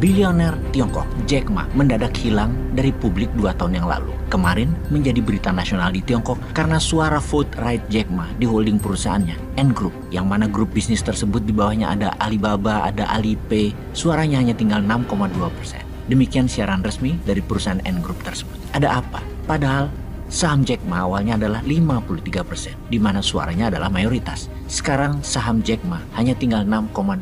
Bilioner Tiongkok Jack Ma mendadak hilang dari publik 2 tahun yang lalu. Kemarin menjadi berita nasional di Tiongkok karena suara vote right Jack Ma di holding perusahaannya Ant Group, yang mana grup bisnis tersebut di bawahnya ada Alibaba, ada Alipay, suaranya hanya tinggal 6,2%. Demikian siaran resmi dari perusahaan Ant Group tersebut. Ada apa? Padahal saham Jack Ma awalnya adalah 53%, di mana suaranya adalah mayoritas. Sekarang saham Jack Ma hanya tinggal 6,2%.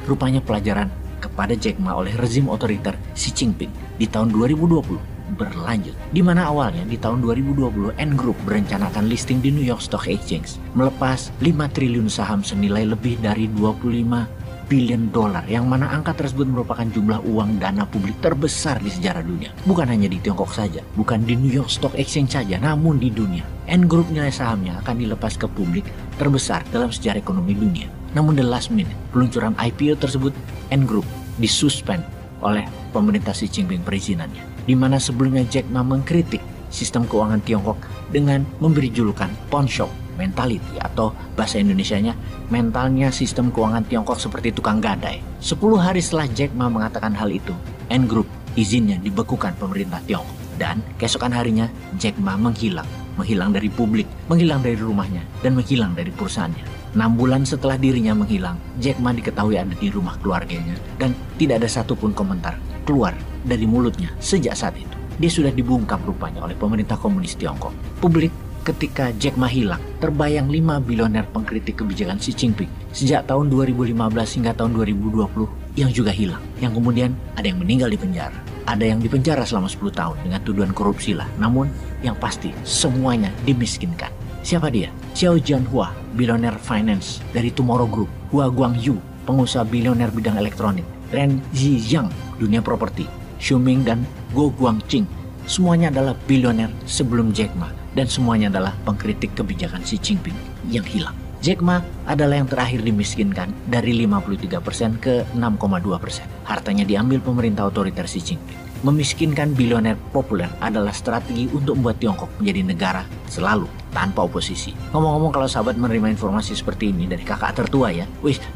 Rupanya pelajaran kepada Jack Ma oleh rezim otoriter Xi Jinping di tahun 2020 berlanjut, di mana awalnya di tahun 2020 Ant Group berencanakan listing di New York Stock Exchange, melepas 5 triliun saham senilai lebih dari 25 billion dolar, yang mana angka tersebut merupakan jumlah uang dana publik terbesar di sejarah dunia. Bukan hanya di Tiongkok saja, bukan di New York Stock Exchange saja, namun di dunia. Ant Group nilai sahamnya akan dilepas ke publik terbesar dalam sejarah ekonomi dunia. Namun the last minute, peluncuran IPO tersebut, Ant Group disuspend oleh pemerintah Xi Jinping perizinannya, di mana sebelumnya Jack Ma mengkritik sistem keuangan Tiongkok dengan memberi julukan pawn shop mentality, atau bahasa Indonesianya mentalnya sistem keuangan Tiongkok seperti tukang gadai. 10 hari setelah Jack Ma mengatakan hal itu, Ant Group izinnya dibekukan pemerintah Tiongkok, dan keesokan harinya Jack Ma menghilang dari publik, menghilang dari rumahnya, dan menghilang dari perusahaannya. 6 bulan setelah dirinya menghilang, Jack Ma diketahui ada di rumah keluarganya, dan tidak ada satupun komentar keluar dari mulutnya sejak saat itu. Dia sudah dibungkam rupanya oleh pemerintah komunis Tiongkok. Publik ketika Jack Ma hilang, terbayang 5 bilioner pengkritik kebijakan Xi Jinping sejak tahun 2015 hingga tahun 2020 yang juga hilang. Yang kemudian ada yang meninggal di penjara, ada yang dipenjara selama 10 tahun dengan tuduhan korupsi lah. Namun yang pasti semuanya dimiskinkan. Siapa dia? Xiao Jianhua, bilioner finance dari Tomorrow Group, Hua Guangyu, pengusaha bilioner bidang elektronik, Ren Zhijiang, dunia properti, Xu Ming dan Guo Guangqing, semuanya adalah bilioner sebelum Jack Ma, dan semuanya adalah pengkritik kebijakan Xi Jinping yang hilang. Jack Ma adalah yang terakhir dimiskinkan dari 53% ke 6,2%. Hartanya diambil pemerintah otoriter Xi Jinping. Memiskinkan bilioner populer adalah strategi untuk membuat Tiongkok menjadi negara selalu tanpa oposisi. Ngomong-ngomong, kalau sahabat menerima informasi seperti ini dari kakak tertua ya,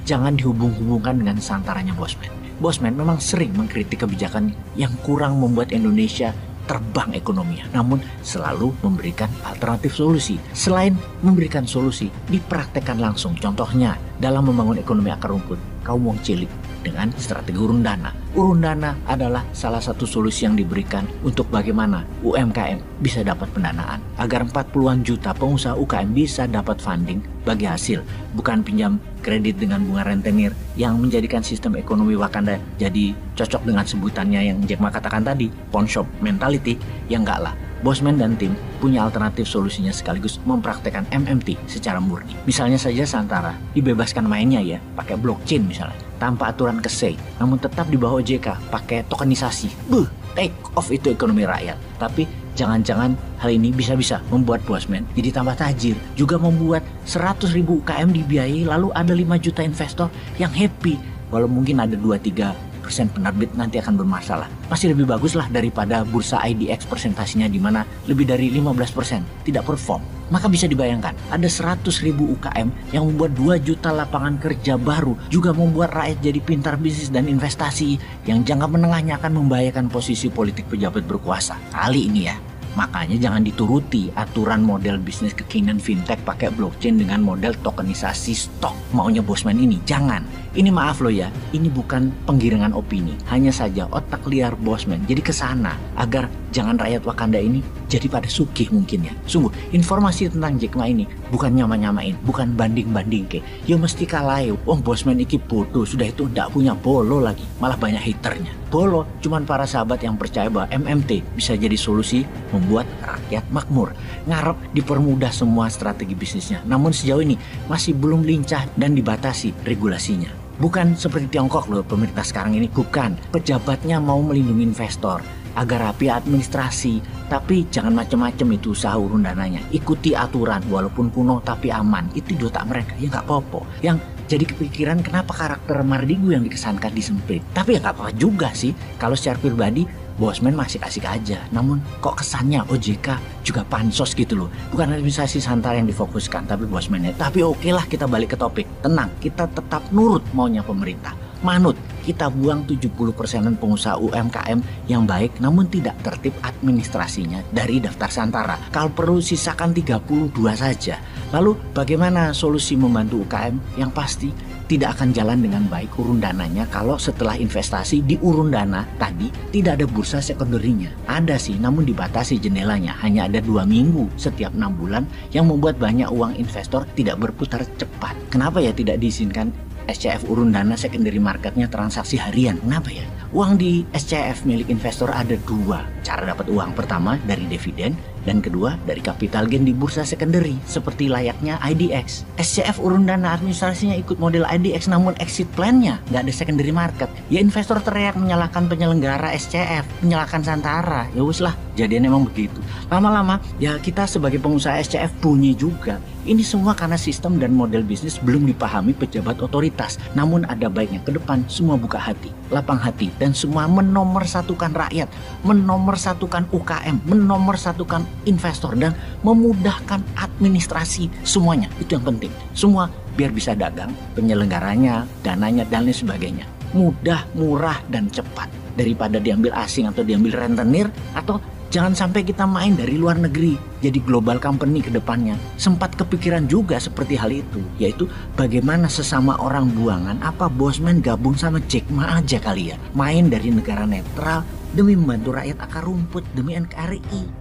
jangan dihubung-hubungkan dengan santarannya Bosman. Bosman memang sering mengkritik kebijakan yang kurang membuat Indonesia terbang ekonominya, namun selalu memberikan alternatif solusi. Selain memberikan solusi, dipraktekkan langsung. Contohnya dalam membangun ekonomi akar rumput kaum wong cilik dengan strategi urun dana. Urun dana adalah salah satu solusi yang diberikan untuk bagaimana UMKM bisa dapat pendanaan, agar 40-an juta pengusaha UKM bisa dapat funding bagi hasil, bukan pinjam kredit dengan bunga rentenir yang menjadikan sistem ekonomi Wakanda jadi cocok dengan sebutannya yang Jack Ma katakan tadi, pawn shop mentality. Ya enggak lah. Bosman dan tim punya alternatif solusinya sekaligus mempraktekkan MMT secara murni. Misalnya saja Santara dibebaskan mainnya ya, pakai blockchain misalnya, tanpa aturan KSEI, namun tetap di bawah OJK pakai tokenisasi. Take off itu ekonomi rakyat. Tapi jangan-jangan hal ini bisa-bisa membuat Bosman jadi tambah tajir, juga membuat 100.000 UKM dibiayai, lalu ada 5 juta investor yang happy. Walau mungkin ada 2-3% penerbit nanti akan bermasalah, masih lebih bagus lah daripada bursa IDX presentasinya di mana lebih dari 15% tidak perform. Maka bisa dibayangkan ada 100.000 UKM yang membuat 2 juta lapangan kerja baru, juga membuat rakyat jadi pintar bisnis dan investasi yang jangka menengahnya akan membahayakan posisi politik pejabat berkuasa. Kali ini ya, makanya jangan dituruti aturan model bisnis kekinian fintech pakai blockchain dengan model tokenisasi stok maunya Bosman ini. Jangan. Ini maaf loh ya, ini bukan penggiringan opini. Hanya saja otak liar Bosman jadi kesana agar jangan rakyat Wakanda ini jadi pada sugih mungkin ya. Sungguh, informasi tentang Jack Ma ini bukan nyama-nyamain, bukan banding-banding ke. Ya mesti kalah ya. Bosman iki bodoh, sudah itu ndak punya bolo lagi, malah banyak haternya. Bolo cuman para sahabat yang percaya bahwa MMT bisa jadi solusi membuat rakyat makmur. Ngarep dipermudah semua strategi bisnisnya. Namun sejauh ini masih belum lincah dan dibatasi regulasinya. Bukan seperti Tiongkok loh pemerintah sekarang ini, bukan. Pejabatnya mau melindungi investor agar rapi administrasi, tapi jangan macam-macam itu usaha urun dananya. Ikuti aturan walaupun kuno tapi aman. Itu di otak mereka, ya nggak apa-apa. Yang jadi kepikiran kenapa karakter Mardigu yang dikesankan disemprit. Tapi ya nggak apa-apa juga sih. Kalau secara pribadi Bosman masih asik aja, namun kok kesannya OJK juga pansos gitu loh. Bukan administrasi Santara yang difokuskan, tapi Bosman ya. Tapi oke lah, kita balik ke topik. Tenang, kita tetap nurut maunya pemerintah. Manut, kita buang 70%-an pengusaha UMKM yang baik namun tidak tertib administrasinya dari daftar Santara. Kalau perlu sisakan 32 saja. Lalu bagaimana solusi membantu UKM? Yang pasti tidak akan jalan dengan baik urun dananya kalau setelah investasi di urun dana tadi tidak ada bursa sekunderinya. Ada sih, namun dibatasi jendelanya. Hanya ada 2 minggu setiap 6 bulan yang membuat banyak uang investor tidak berputar cepat. Kenapa ya tidak diizinkan SCF urun dana secondary marketnya transaksi harian? Kenapa ya? Uang di SCF milik investor ada 2 cara dapat uang. Pertama dari dividen dan kedua dari capital gain di bursa secondary seperti layaknya IDX. SCF urun dana administrasinya ikut model IDX namun exit plan-nya nggak ada secondary market. Ya investor teriak menyalahkan penyelenggara SCF, menyalahkan Santara. Ya wis lah, jadinya emang begitu. Lama-lama ya kita sebagai pengusaha SCF bunyi juga. Ini semua karena sistem dan model bisnis belum dipahami pejabat otoritas. Namun ada baiknya ke depan semua buka hati, lapang hati, dan semua menomorsatukan rakyat, menomorsatukan UKM, menomorsatukan investor, dan memudahkan administrasi semuanya. Itu yang penting. Semua biar bisa dagang, penyelenggaranya, dananya, dan lain sebagainya. Mudah, murah, dan cepat. Daripada diambil asing atau diambil rentenir, atau jangan sampai kita main dari luar negeri jadi global company ke depannya. Sempat kepikiran juga seperti hal itu, yaitu bagaimana sesama orang buangan apa Bosman gabung sama Jack Ma aja kali ya. Main dari negara netral demi membantu rakyat akar rumput, demi NKRI.